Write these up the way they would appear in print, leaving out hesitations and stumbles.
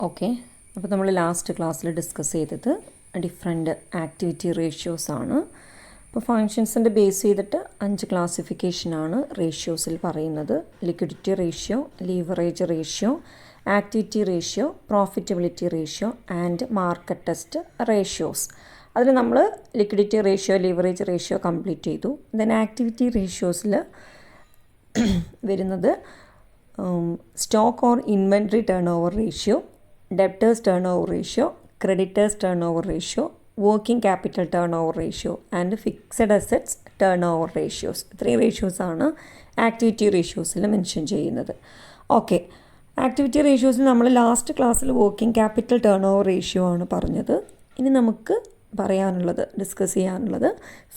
Okay, അപ്പോൾ നമ്മൾ last ക്ലാസ്സിൽ ഡിസ്കസ് ചെയ്തത് ഡിഫറെൻറ്റ് ആക്ടിവിറ്റി റേഷ്യോസ് ആണ്. അപ്പോൾ ഫങ്ഷൻസിൻ്റെ ബേസ് ചെയ്തിട്ട് 5 ക്ലാസിഫിക്കേഷനാണ് റേഷ്യോസിൽ പറയുന്നത്. Liquidity ratio, leverage ratio, activity ratio, profitability ratio and market test ratios. അതിൽ നമ്മൾ liquidity ratio, leverage ratio complete ചെയ്തു. ദെൻ ആക്ടിവിറ്റി റേഷ്യോസിൽ വരുന്നത് stock or inventory turn over ratio, debtors turn over ratio, creditors turn over ratio, working capital turnover ratio and fixed assets turnover ratios. ഇത്രയും റേഷ്യോസാണ് activity റേഷ്യോസിൽ mention ചെയ്യുന്നത്. Okay, activity റേഷ്യോസിൽ നമ്മൾ last ക്ലാസ്സിൽ working capital turnover ratio ആണ് പറഞ്ഞത്. ഇനി നമുക്ക് പറയാനുള്ളത്, discuss ചെയ്യാനുള്ളത്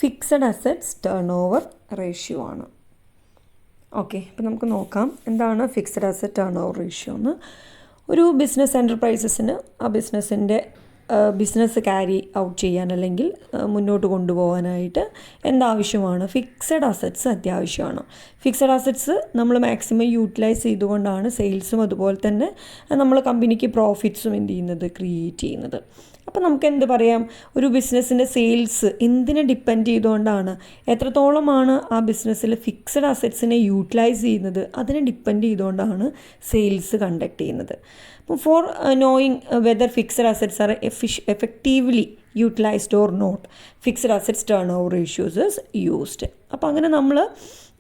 fixed assets turnover ratio ആണ്. ഓക്കെ, അപ്പോൾ നമുക്ക് നോക്കാം എന്താണ് fixed asset turnover ratio എന്ന്. ഒരു ബിസിനസ് എൻ്റർപ്രൈസസിന് ആ ബിസിനസ് ക്യാരി ഔട്ട് ചെയ്യാൻ അല്ലെങ്കിൽ മുന്നോട്ട് കൊണ്ടുപോകാനായിട്ട് എന്താവശ്യമാണ്? ഫിക്സഡ് അസറ്റ്സ് അത്യാവശ്യമാണ്. ഫിക്സഡ് അസറ്റ്സ് നമ്മൾ മാക്സിമം യൂട്ടിലൈസ് ചെയ്തുകൊണ്ടാണ് സെയിൽസും അതുപോലെ തന്നെ നമ്മൾ കമ്പനിക്ക് പ്രോഫിറ്റ്സും എന്ത് ചെയ്യുന്നത്, ക്രിയേറ്റ് ചെയ്യുന്നത്. അപ്പോൾ നമുക്ക് എന്ത് പറയാം, ഒരു ബിസിനസ്സിൻ്റെ സെയിൽസ് എന്തിനെ ഡിപ്പെൻഡ് ചെയ്തുകൊണ്ടാണ്, എത്രത്തോളമാണ് ആ ബിസിനസ്സിൽ ഫിക്സഡ് അസറ്റ്സിനെ യൂട്ടിലൈസ് ചെയ്യുന്നത്, അതിനെ ഡിപ്പെൻഡ് ചെയ്തുകൊണ്ടാണ് സെയിൽസ് കണ്ടക്ട് ചെയ്യുന്നത്. അപ്പോൾ for knowing whether fixed assets are effectively utilised or not, fixed assets turnover ratios is used. അപ്പോൾ അങ്ങനെ നമ്മൾ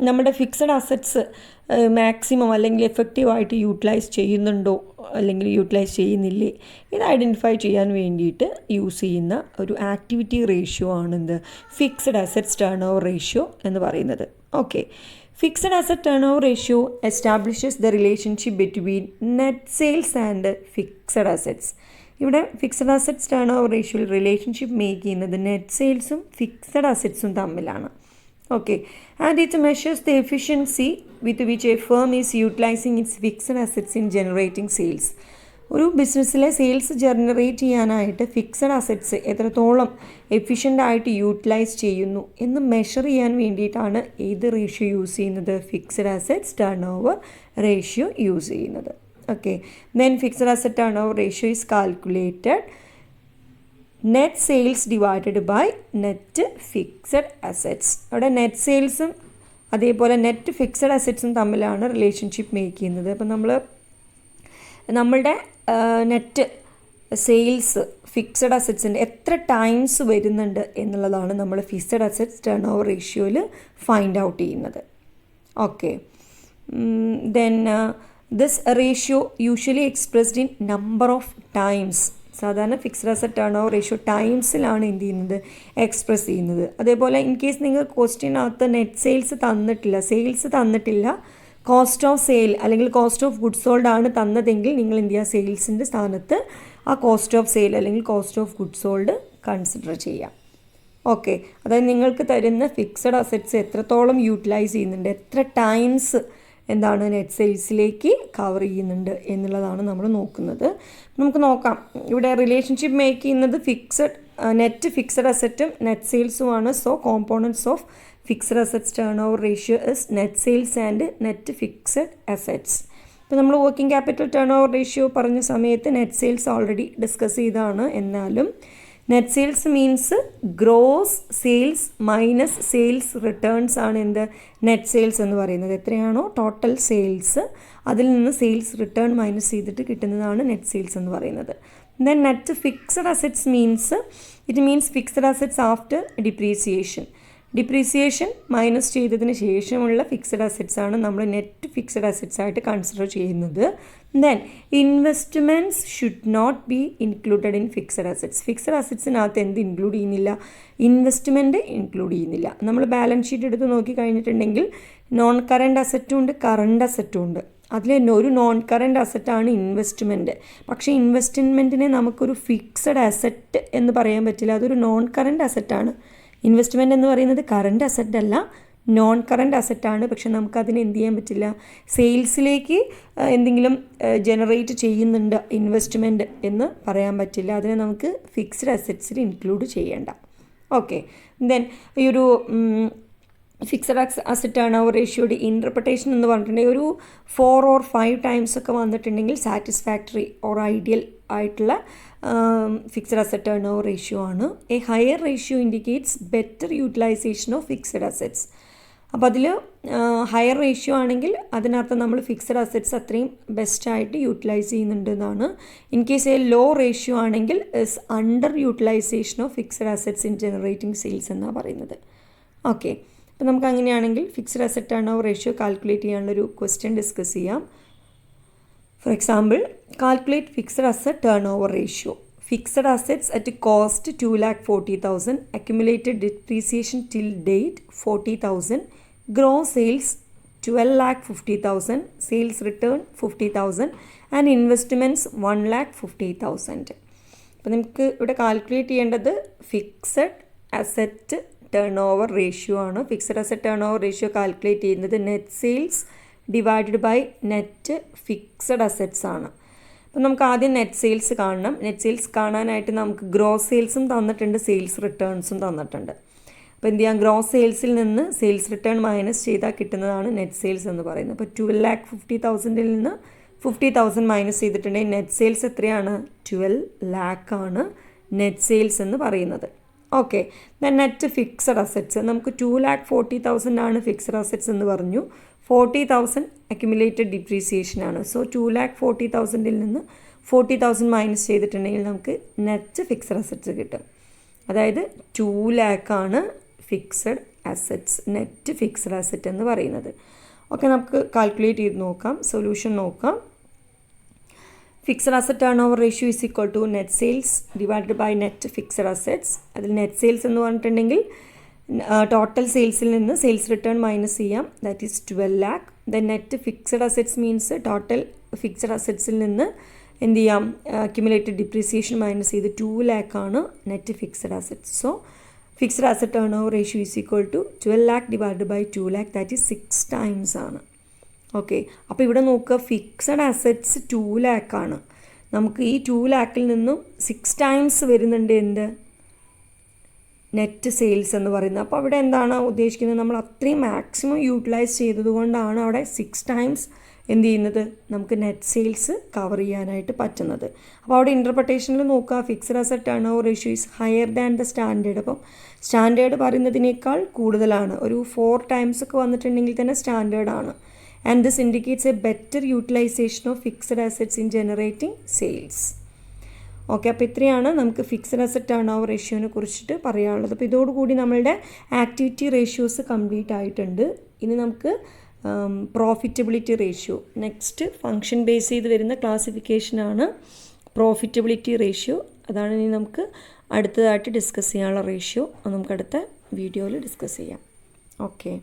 നമ്മുടെ ഫിക്സഡ് അസറ്റ്സ് മാക്സിമം അല്ലെങ്കിൽ എഫക്റ്റീവായിട്ട് യൂട്ടിലൈസ് ചെയ്യുന്നുണ്ടോ അല്ലെങ്കിൽ യൂട്ടിലൈസ് ചെയ്യുന്നില്ലേ, ഇത് ഐഡൻറ്റിഫൈ ചെയ്യാൻ വേണ്ടിയിട്ട് യൂസ് ചെയ്യുന്ന ഒരു ആക്ടിവിറ്റി റേഷ്യോ ആണെന്ത്, fixed assets turnover ratio എന്ന് പറയുന്നത്. Okay, fixed asset turnover ratio establishes the relationship between net sales and fixed assets. ഇവിടെ ഫിക്സഡ് അസറ്റ്സ് ടേൺ ഓവർ റേഷ്യോയിൽ റിലേഷൻഷിപ്പ് മേക്ക് ചെയ്യുന്നത് നെറ്റ് സെയിൽസും ഫിക്സഡ് അസറ്റ്സും തമ്മിലാണ്. Okay, and it measures the efficiency with which a firm is utilizing its fixed assets in generating sales. ഒരു ബിസിനസ്സിലെ sales generate ചെയ്യാനായിട്ട് fixed assets എത്രത്തോളം എഫിഷ്യൻ്റായിട്ട് യൂട്ടിലൈസ് ചെയ്യുന്നു എന്ന് മെഷർ ചെയ്യാൻ വേണ്ടിയിട്ടാണ് ഏത് റേഷ്യോ യൂസ് ചെയ്യുന്നത്, fixed assets turnover ratio use ചെയ്യുന്നത്. Okay, then fixed asset turnover ratio is calculated net sales divided by net fixed assets. അവിടെ നെറ്റ് സെയിൽസും അതേപോലെ നെറ്റ് ഫിക്സഡ് അസറ്റ്സും തമ്മിലാണ് റിലേഷൻഷിപ്പ് മേക്ക് ചെയ്യുന്നത്. അപ്പം നമ്മളുടെ നെറ്റ് സെയിൽസ് ഫിക്സഡ് അസറ്റ്സിൻ്റെ എത്ര ടൈംസ് വരുന്നുണ്ട് എന്നുള്ളതാണ് നമ്മൾ ഫിക്സഡ് അസറ്റ്സ് ടേൺ ഓവർ റേഷ്യോയിൽ ഫൈൻഡ് ഔട്ട് ചെയ്യുന്നത്. Okay, then this ratio usually expressed in number of times. സാധാരണ fixed asset turnover ratio ടൈംസിലാണ് എന്ത് ചെയ്യുന്നത്, എക്സ്പ്രസ് ചെയ്യുന്നത്. അതേപോലെ ഇൻ കേസ് നിങ്ങൾ ക്വസ്റ്റ്യനകത്ത് നെറ്റ് സെയിൽസ് തന്നിട്ടില്ല, കോസ്റ്റ് ഓഫ് സെയിൽ അല്ലെങ്കിൽ കോസ്റ്റ് ഓഫ് ഗുഡ്സ് സോൾഡ് ആണ് തന്നതെങ്കിൽ നിങ്ങൾ എന്ത് ചെയ്യുക, സെയിൽസിൻ്റെ സ്ഥാനത്ത് ആ കോസ്റ്റ് ഓഫ് സെയിൽ അല്ലെങ്കിൽ cost of goods sold consider ചെയ്യാം. ഓക്കെ, അതായത് നിങ്ങൾക്ക് തരുന്ന ഫിക്സഡ് അസറ്റ്സ് എത്രത്തോളം യൂട്ടിലൈസ് ചെയ്യുന്നുണ്ട്, എത്ര ടൈംസ് എന്താണ് നെറ്റ് സെയിൽസിലേക്ക് കവർ ചെയ്യുന്നുണ്ട് എന്നുള്ളതാണ് നമ്മൾ നോക്കുന്നത്. നമുക്ക് നോക്കാം, ഇവിടെ റിലേഷൻഷിപ്പ് മേക്ക് ചെയ്യുന്നത് നെറ്റ് ഫിക്സഡ് അസറ്റും നെറ്റ് സെയിൽസുമാണ്. So components of fixed assets turnover ratio is net sales and net fixed assets. ഇപ്പോൾ നമ്മൾ working capital turnover ratio പറഞ്ഞ സമയത്ത് നെറ്റ് സെയിൽസ് ഓൾറെഡി ഡിസ്കസ് ചെയ്തതാണ്. എന്നാലും net sales means gross sales minus sales returns ആണ് എന്ത്, net sales എന്ന് പറയുന്നത്. എത്രയാണോ ടോട്ടൽ സെയിൽസ് അതിൽ നിന്ന് സെയിൽസ് റിട്ടേൺ മൈനസ് ചെയ്തിട്ട് കിട്ടുന്നതാണ് നെറ്റ് സെയിൽസ് എന്ന് പറയുന്നത്. Then net fixed assets means fixed assets after depreciation minus ചെയ്തതിന് ശേഷമുള്ള ഫിക്സഡ് അസറ്റ്സ് ആണ് നമ്മൾ നെറ്റ് ഫിക്സഡ് അസറ്റ്സ് ആയിട്ട് കൺസിഡർ ചെയ്യുന്നത്. Then investments should not be included in fixed assets. Fixed അസറ്റ്സിനകത്ത് എന്ത് ഇൻക്ലൂഡ് ചെയ്യുന്നില്ല, ഇൻവെസ്റ്റ്മെൻറ്റ് ഇൻക്ലൂഡ് ചെയ്യുന്നില്ല. നമ്മൾ ബാലൻസ് ഷീറ്റ് എടുത്ത് നോക്കി കഴിഞ്ഞിട്ടുണ്ടെങ്കിൽ നോൺ കറണ്ട് അസറ്റും ഉണ്ട്, കറണ്ട് അസറ്റും ഉണ്ട്. അതിൽ തന്നെ ഒരു നോൺ കറണ്ട് അസറ്റാണ് ഇൻവെസ്റ്റ്മെൻറ്റ്. പക്ഷേ ഇൻവെസ്റ്റ്മെൻറ്റിനെ നമുക്കൊരു ഫിക്സഡ് അസറ്റ് എന്ന് പറയാൻ പറ്റില്ല, അതൊരു നോൺ കറണ്ട് അസറ്റാണ്. ഇൻവെസ്റ്റ്മെൻറ്റ് എന്ന് പറയുന്നത് കറണ്ട് അസറ്റ് അല്ല, നോൺ കറണ്ട് അസറ്റാണ്. പക്ഷെ നമുക്കതിന് എന്ത് ചെയ്യാൻ പറ്റില്ല, സെയിൽസിലേക്ക് എന്തെങ്കിലും ജനറേറ്റ് ചെയ്യുന്നുണ്ട് ഇൻവെസ്റ്റ്മെൻറ്റ് എന്ന് പറയാൻ പറ്റില്ല. അതിനെ നമുക്ക് ഫിക്സ്ഡ് അസറ്റ്സിൽ ഇൻക്ലൂഡ് ചെയ്യേണ്ട. ഓക്കെ, ദെൻ ഈ ഒരു ഫിക്സഡ് അസറ്റ് ടേൺ ഓവർ റേഷ്യോയുടെ ഇൻ്റർപ്രിട്ടേഷൻ എന്ന് പറഞ്ഞിട്ടുണ്ടെങ്കിൽ ഒരു 4 or 5 ടൈംസ് ഒക്കെ വന്നിട്ടുണ്ടെങ്കിൽ സാറ്റിസ്ഫാക്ടറി ഓർ ഐഡിയൽ ആയിട്ടുള്ള fixed asset turnover ratio ആണ്. A higher ratio indicates better utilisation of fixed assets. അപ്പോൾ അതിൽ ഹയർ റേഷ്യോ ആണെങ്കിൽ അതിനർത്ഥം നമ്മൾ ഫിക്സഡ് അസറ്റ്സ് അത്രയും ബെസ്റ്റായിട്ട് യൂട്ടിലൈസ് ചെയ്യുന്നുണ്ട് എന്നാണ്. In case a low ratio ആണെങ്കിൽ is underutilisation of fixed assets in generating sales എന്നാണ് പറയുന്നത്. ഓക്കെ, അപ്പോൾ നമുക്ക് അങ്ങനെയാണെങ്കിൽ fixed asset turnover ratio calculate ചെയ്യാനുള്ളൊരു ക്വസ്റ്റ്യൻ ഡിസ്കസ് ചെയ്യാം. For example, calculate fixed asset turnover ratio. Fixed assets at cost 2,40,000, accumulated depreciation till date 40,000, gross sales 12,50,000, sales return 50,000 and investments 1,50,000. അപ്പോൾ നമുക്ക് ഇവിടെ calculate ചെയ്യേണ്ടത് fixed asset turnover ratio ആണ്. Fixed asset turnover ratio calculate ചെയ്യുന്നത് net sales divided by net fixed assets ആണ്. അപ്പോൾ നമുക്ക് ആദ്യം നെറ്റ് സെയിൽസ് കാണണം. നെറ്റ് സെയിൽസ് കാണാനായിട്ട് നമുക്ക് ഗ്രോസ് സെയിൽസും തന്നിട്ടുണ്ട്, സെയിൽസ് റിട്ടേൺസും തന്നിട്ടുണ്ട്. അപ്പോൾ എന്ത് ചെയ്യാം, ഗ്രോസ് സെയിൽസിൽ നിന്ന് സെയിൽസ് റിട്ടേൺ മൈനസ് ചെയ്താൽ കിട്ടുന്നതാണ് നെറ്റ് സെയിൽസ് എന്ന് പറയുന്നത്. അപ്പോൾ 12,50,000 നിന്ന് 50,000 മൈനസ് ചെയ്തിട്ടുണ്ടെങ്കിൽ നെറ്റ് സെയിൽസ് എത്രയാണ്? 12 lakh ആണ് നെറ്റ് സെയിൽസ് എന്ന് പറയുന്നത്. ഓക്കെ, നെറ്റ് ഫിക്സഡ് അസറ്റ്സ് നമുക്ക് 2,40,000 ആണ് ഫിക്സഡ് അസറ്റ്സ് എന്ന് പറഞ്ഞു. 40,000 അക്യുമുലേറ്റഡ് ഡിപ്രീസിയേഷൻ ആണ്. സോ 2,40,000 നിന്ന് 40,000 മൈനസ് ചെയ്തിട്ടുണ്ടെങ്കിൽ നമുക്ക് നെറ്റ് ഫിക്സഡ് അസറ്റ്സ് കിട്ടും. അതായത് 2 lakh ആണ് fixed assets, net fixed asset എന്ന് പറയുന്നത്. ഓക്കെ, നമുക്ക് കാൽക്കുലേറ്റ് ചെയ്ത് നോക്കാം, സൊല്യൂഷൻ നോക്കാം. Fixed asset turnover ratio is equal to net sales divided by net fixed assets. അതിൽ നെറ്റ് സെയിൽസ് എന്ന് പറഞ്ഞിട്ടുണ്ടെങ്കിൽ ടോട്ടൽ സെയിൽസിൽ നിന്ന് സെയിൽസ് റിട്ടേൺ മൈനസ് ചെയ്യാം, that is 12 lakh. Then net fixed assets means total fixed അസറ്റ്സിൽ നിന്ന് എന്ത് ചെയ്യാം, അക്യുമുലേറ്റഡ് ഡിപ്രീസിയേഷൻ മൈനസ് ചെയ്ത് 2 lakh ആണ് net fixed assets. So fixed asset turnover ratio is equal to 12 lakh divided by 2 lakh, that is 6 times ആണ്. Okay, അപ്പോൾ ഇവിടെ നോക്കുക, ഫിക്സഡ് അസറ്റ്സ് 2 lakh ആണ്. നമുക്ക് ഈ 2 lakhൽ നിന്നും 6 times വരുന്നുണ്ട് എന്ത്, നെറ്റ് സെയിൽസ് എന്ന് പറയുന്നത്. അപ്പോൾ അവിടെ എന്താണ് ഉദ്ദേശിക്കുന്നത്, നമ്മൾ അത്രയും മാക്സിമം യൂട്ടിലൈസ് ചെയ്തതുകൊണ്ടാണ് അവിടെ 6 times എന്ത് ചെയ്യുന്നത്, നമുക്ക് നെറ്റ് സെയിൽസ് കവർ ചെയ്യാനായിട്ട് പറ്റുന്നത്. അപ്പോൾ അവിടെ ഇൻ്റർപ്രിട്ടേഷനിൽ നോക്കുക, fixed asset turnover ratio is higher than the standard. അപ്പം സ്റ്റാൻഡേർഡ് പറയുന്നതിനേക്കാൾ കൂടുതലാണ്, ഒരു 4 times ഒക്കെ വന്നിട്ടുണ്ടെങ്കിൽ തന്നെ സ്റ്റാൻഡേർഡ് ആണ്. And this indicates a better utilization of fixed assets in generating sales. Okay, അപ്പോൾ ഇത്രയാണ് നമുക്ക് ഫിക്സഡ് അസറ്റ് ടേൺ ഓവർ റേഷ്യോനെ കുറിച്ചിട്ട് പറയാനുള്ളത്. അപ്പോൾ ഇതോടുകൂടി നമ്മളുടെ ആക്ടിവിറ്റി റേഷ്യോസ് കംപ്ലീറ്റ് ആയിട്ടുണ്ട്. ഇനി നമുക്ക് profitability ratio, next function base ചെയ്ത് വരുന്ന ക്ലാസിഫിക്കേഷനാണ് പ്രോഫിറ്റബിലിറ്റി റേഷ്യോ. അതാണ് ഇനി നമുക്ക് അടുത്തതായിട്ട് ഡിസ്കസ് ചെയ്യാനുള്ള റേഷ്യോ. അത് നമുക്ക് അടുത്ത വീഡിയോയിൽ ഡിസ്കസ് ചെയ്യാം. ഓക്കെ.